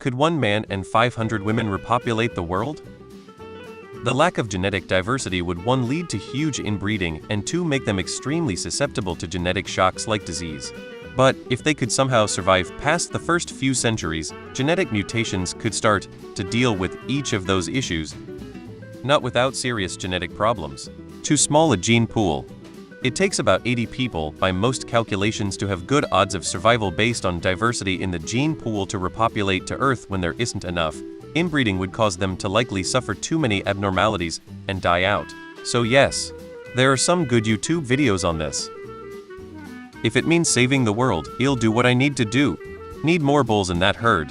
Could 1 man and 500 women repopulate the world? The lack of genetic diversity would 1. Lead to huge inbreeding and 2. Make them extremely susceptible to genetic shocks like disease. But if they could somehow survive past the first few centuries, genetic mutations could start to deal with each of those issues, not without serious genetic problems. Too small a gene pool. It takes about 80 people, by most calculations, to have good odds of survival based on diversity in the gene pool to repopulate to Earth. When there isn't enough, inbreeding would cause them to likely suffer too many abnormalities and die out. So yes, there are some good YouTube videos on this. If it means saving the world, I'll do what I need to do. Need more bulls in that herd.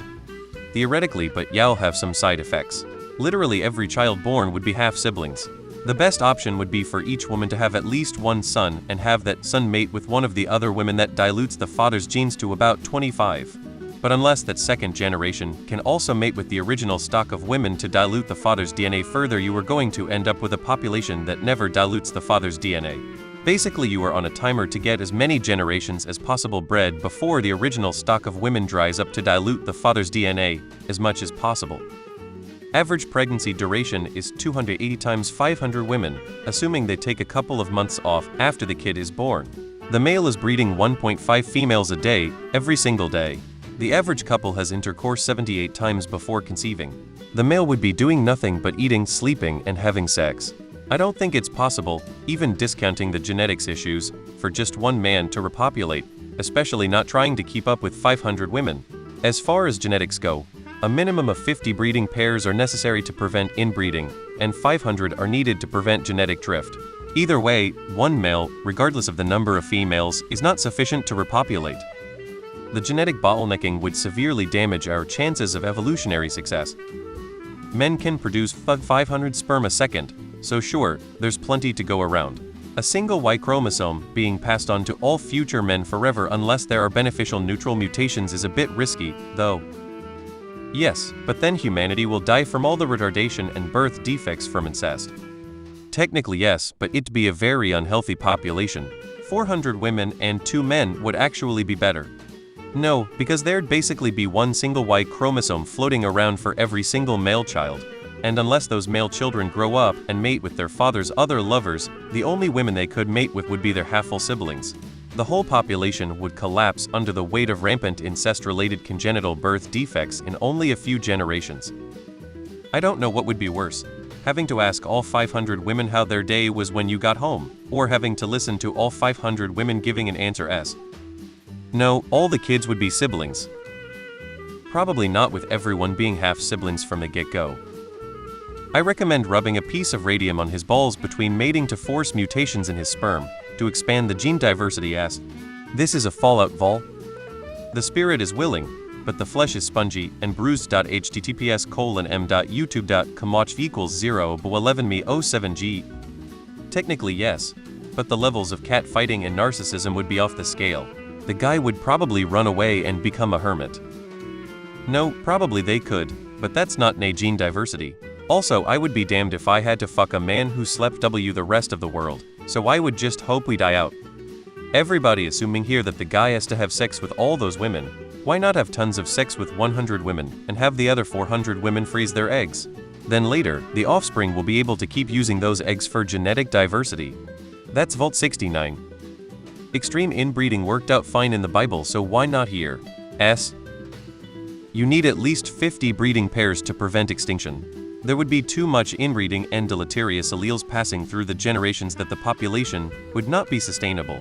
Theoretically, but y'all have some side effects. Literally every child born would be half siblings. The best option would be for each woman to have at least 1 son and have that son mate with one of the other women. That dilutes the father's genes to about 25. But unless that second generation can also mate with the original stock of women to dilute the father's DNA further, you are going to end up with a population that never dilutes the father's DNA. Basically, you are on a timer to get as many generations as possible bred before the original stock of women dries up to dilute the father's DNA as much as possible. Average pregnancy duration is 280 times 500 women, assuming they take a couple of months off after the kid is born. The male is breeding 1.5 females a day, every single day. The average couple has intercourse 78 times before conceiving. The male would be doing nothing but eating, sleeping, and having sex. I don't think it's possible, even discounting the genetics issues, for just 1 man to repopulate, especially not trying to keep up with 500 women. As far as genetics go, a minimum of 50 breeding pairs are necessary to prevent inbreeding, and 500 are needed to prevent genetic drift. Either way, 1 male, regardless of the number of females, is not sufficient to repopulate. The genetic bottlenecking would severely damage our chances of evolutionary success. Men can produce 500 sperm a second, so sure, there's plenty to go around. A single Y chromosome being passed on to all future men forever unless there are beneficial neutral mutations is a bit risky, though. Yes, but then humanity will die from all the retardation and birth defects from incest. Technically yes, but it'd be a very unhealthy population. 400 women and 2 men would actually be better. No, because there'd basically be 1 single Y chromosome floating around for every single male child. And unless those male children grow up and mate with their father's other lovers, the only women they could mate with would be their half-full siblings. The whole population would collapse under the weight of rampant incest-related congenital birth defects in only a few generations. I don't know what would be worse, having to ask all 500 women how their day was when you got home, or having to listen to all 500 women giving an answer as, no, all the kids would be siblings. Probably not with everyone being half-siblings from the get-go. I recommend rubbing a piece of radium on his balls between mating to force mutations in his sperm, to expand the gene diversity as, this is a fallout vol. The spirit is willing, but the flesh is spongy and bruised. https://m.youtube.com/equals 0b11me07g. Technically yes, but the levels of cat fighting and narcissism would be off the scale. The guy would probably run away and become a hermit. No, probably they could, but that's not gene diversity. Also, I would be damned if I had to fuck a man who slept the rest of the world, so I would just hope we die out. Everybody assuming here that the guy has to have sex with all those women. Why not have tons of sex with 100 women, and have the other 400 women freeze their eggs? Then later, the offspring will be able to keep using those eggs for genetic diversity. That's Vault 69. Extreme inbreeding worked out fine in the Bible, so why not here? You need at least 50 breeding pairs to prevent extinction. There would be too much inbreeding and deleterious alleles passing through the generations that the population would not be sustainable.